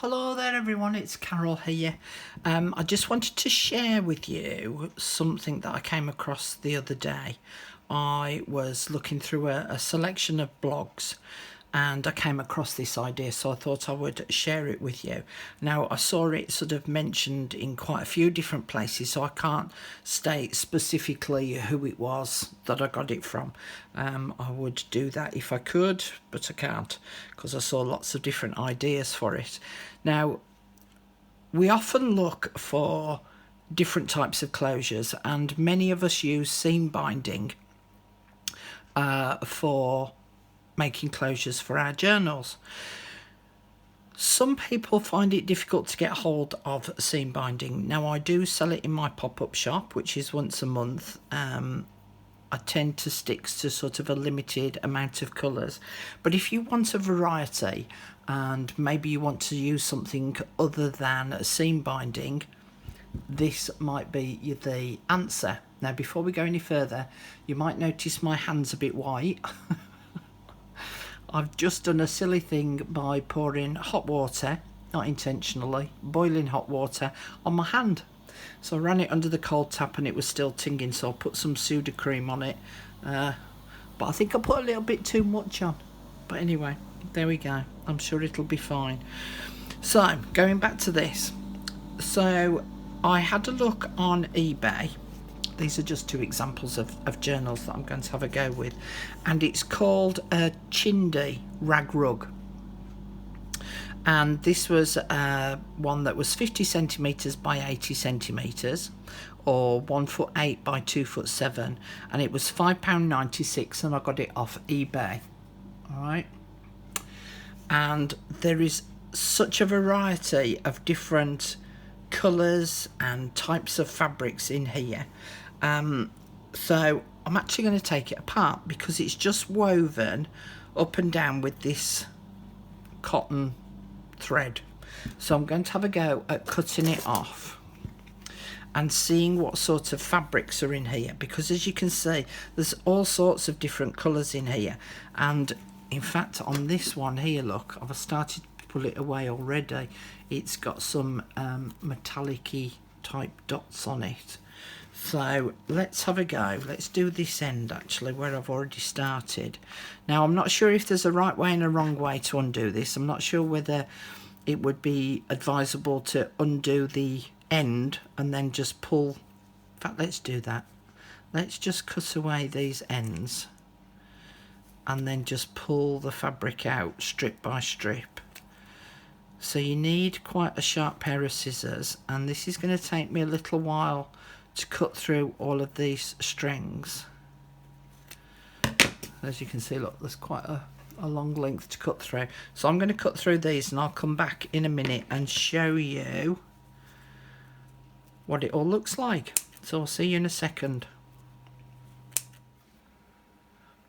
Hello there everyone, it's Carol here. I just wanted to share with you something that I came across the other day. I was looking through a selection of blogs and I came across this idea, so I thought I would share it with you. Now, I saw it sort of mentioned in quite a few different places, so I can't state specifically who it was that I got it from. I would do that if I could, but I can't because I saw lots of different ideas for it. Now, we often look for different types of closures, and many of us use seam binding for making closures for our journals. Some people find it difficult to get hold of seam binding. Now, I do sell it in my pop-up shop, which is once a month. I tend to stick to sort of a limited amount of colours, but if you want a variety and maybe you want to use something other than seam binding, this might be the answer. Now, before we go any further, you might notice my hand's a bit white. I've just done a silly thing by pouring hot water, not intentionally, boiling hot water on my hand. So I ran it under the cold tap and it was still tinging, so I put some Sudocrem on it. But I think I put a little bit too much on. But anyway, there we go. I'm sure it'll be fine. So, going back to this. So, I had a look on eBay. These are just two examples of journals that I'm going to have a go with. And it's called a Chindi rag rug. And this was one that was 50 centimetres by 80 centimetres, or 1'8" by 2'7", and it was £5.96, and I got it off eBay. All right. And there is such a variety of different colours and types of fabrics in here. So I'm actually going to take it apart because it's just woven up and down with this cotton thread. So I'm going to have a go at cutting it off and seeing what sort of fabrics are in here, because as you can see, there's all sorts of different colours in here. And in fact, on this one here, look, I've started to pull it away already. It's got some metallic-y type dots on it. So let's have a go. Let's do this end actually, where I've already started. Now, I'm not sure if there's a right way and a wrong way to undo this. I'm not sure whether it would be advisable to undo the end and then just pull. In fact, let's do that. Let's just cut away these ends and then just pull the fabric out strip by strip. So you need quite a sharp pair of scissors, and this is going to take me a little while to cut through all of these strings. As you can see, look, there's quite a long length to cut through. So I'm going to cut through these and I'll come back in a minute and show you what it all looks like. So I'll see you in a second.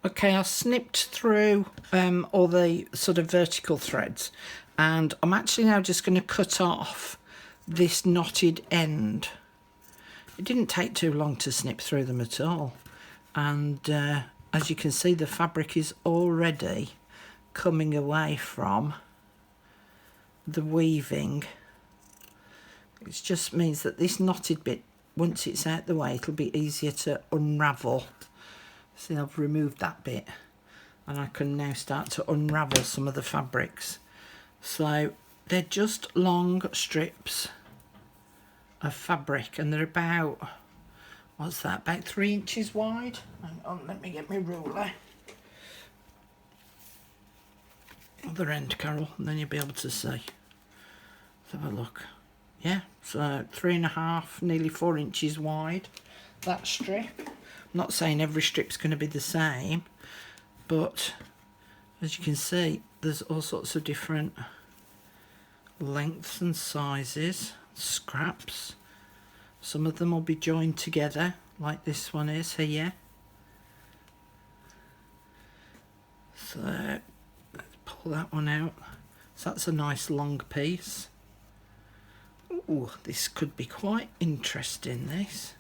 Okay, I snipped through all the sort of vertical threads, and I'm actually now just going to cut off this knotted end. It didn't take too long to snip through them at all, and as you can see, the fabric is already coming away from the weaving. It just means that this knotted bit, once it's out the way, it'll be easier to unravel. See, I've removed that bit and I can now start to unravel some of the fabrics. So they're just long strips of fabric, and they're about, what's that, about 3 inches wide. Hang on, let me get my ruler. Other end, Carol, and then you'll be able to see. Let's have a look. Yeah, so 3.5, nearly 4 inches wide, that strip. I'm not saying every strip's going to be the same, but as you can see, there's all sorts of different lengths and sizes, scraps. Some of them will be joined together like this one is here. So let's pull that one out. So that's a nice long piece. Ooh, this could be quite interesting, this.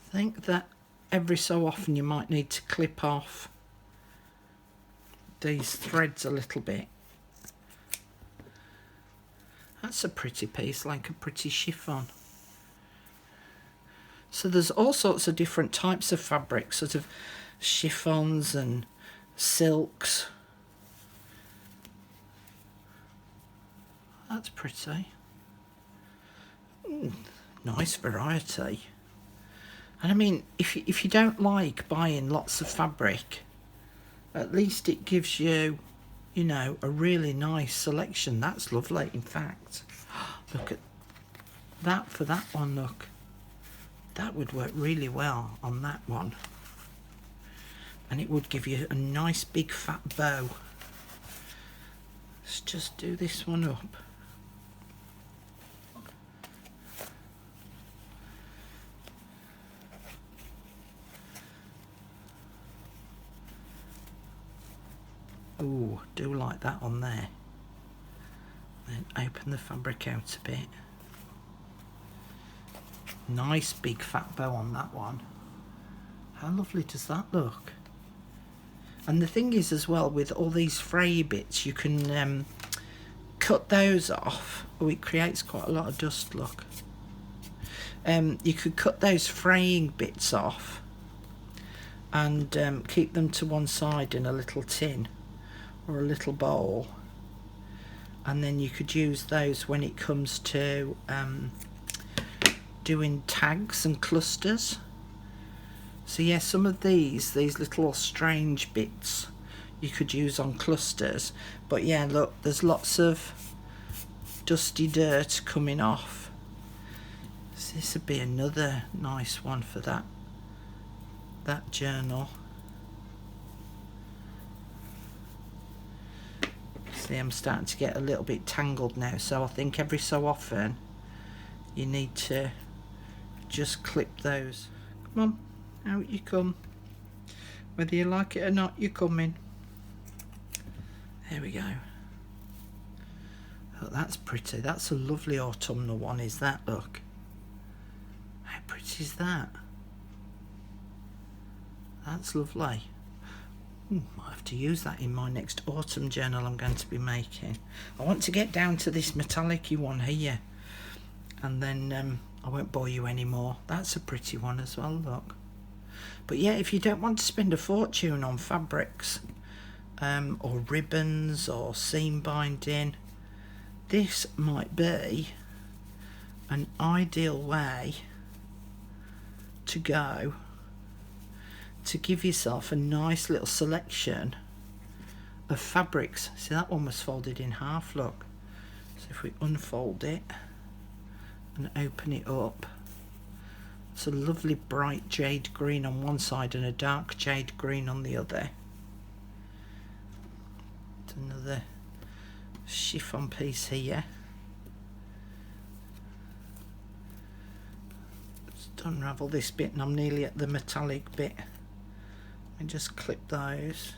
I think that every so often you might need to clip off these threads a little bit That's a pretty piece, like a pretty chiffon. So there's all sorts of different types of fabric, sort of chiffons and silks. That's pretty. Nice variety. And I mean, if you don't like buying lots of fabric, at least it gives you, you know, a really nice selection. That's lovely, in fact. Look at that for that one, look. That would work really well on that one. And it would give you a nice big fat bow. Let's just do this one up. Ooh, do like that on there. Then open the fabric out a bit. Nice big fat bow on that one. How lovely does that look? And the thing is as well, with all these fray bits, you can cut those off. Oh, it creates quite a lot of dust, look. You could cut those fraying bits off and keep them to one side in a little tin or a little bowl, and then you could use those when it comes to doing tags and clusters. So yeah, some of these little strange bits you could use on clusters, but yeah, look, there's lots of dusty dirt coming off. So this would be another nice one for that journal. See, I'm starting to get a little bit tangled now, so I think every so often you need to just clip those. Come on, out you come. Whether you like it or not, you're coming. There we go. Oh, that's pretty. That's a lovely autumnal one, is that? Look. How pretty is that? That's lovely. Might have to use that in my next autumn journal I'm going to be making. I want to get down to this metallic-y one here, and then I won't bore you anymore. That's a pretty one as well, look. But yeah, if you don't want to spend a fortune on fabrics or ribbons or seam binding, this might be an ideal way to go to give yourself a nice little selection of fabrics. See, that one was folded in half, look. So if we unfold it and open it up, it's a lovely bright jade green on one side and a dark jade green on the other. It's another chiffon piece here. Just unravel this bit and I'm nearly at the metallic bit. And just clip those.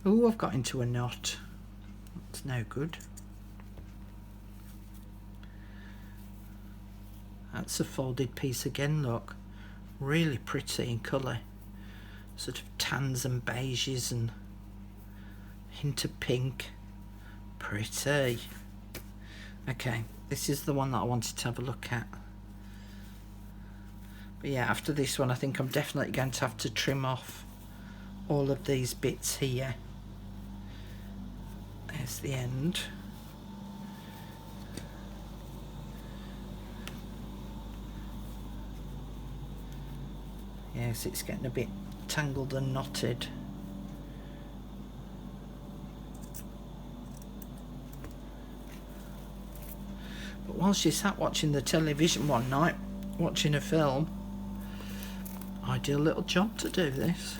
Oh, I've got into a knot. That's no good. That's a folded piece again, look. Really pretty in colour. Sort of tans and beiges and hint of pink. Pretty. Okay, this is the one that I wanted to have a look at. But yeah, after this one I think I'm definitely going to have to trim off all of these bits here. There's the end. Yes, it's getting a bit tangled and knotted. But while she sat watching the television one night, watching a film, ideal little job to do this.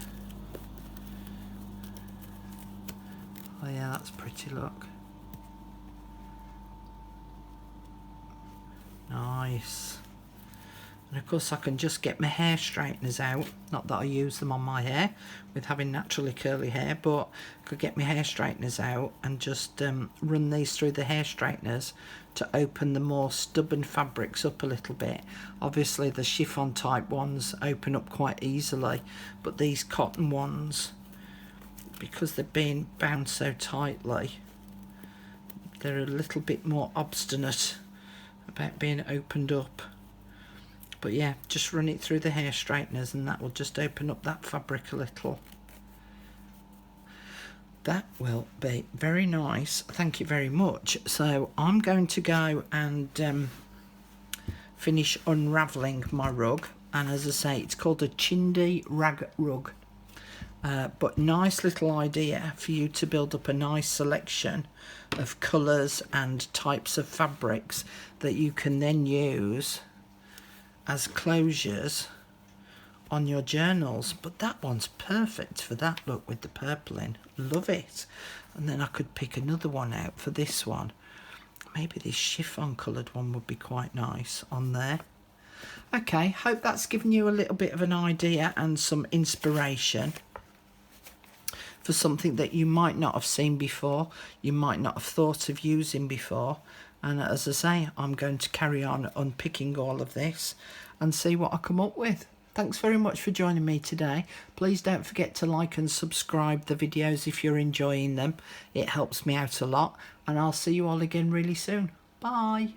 Oh yeah, that's pretty, look. Nice. And of course I can just get my hair straighteners out. Not that I use them on my hair with having naturally curly hair, but I could get my hair straighteners out and just run these through the hair straighteners to open the more stubborn fabrics up a little bit. Obviously the chiffon type ones open up quite easily, but these cotton ones because they're being bound so tightly, they're a little bit more obstinate about being opened up. But yeah, just run it through the hair straighteners and that will just open up that fabric a little. That will be very nice, thank you very much. So I'm going to go and finish unravelling my rug, and as I say, it's called a chindi rag rug. But nice little idea for you to build up a nice selection of colours and types of fabrics that you can then use as closures on your journals. But that one's perfect for that look with the purpling. Love it. And then I could pick another one out for this one. Maybe this chiffon coloured one would be quite nice on there. Okay, hope that's given you a little bit of an idea and some inspiration for something that you might not have seen before, you might not have thought of using before. And as I say, I'm going to carry on unpicking all of this and see what I come up with. Thanks very much for joining me today. Please don't forget to like and subscribe the videos if you're enjoying them. It helps me out a lot, and I'll see you all again really soon. Bye.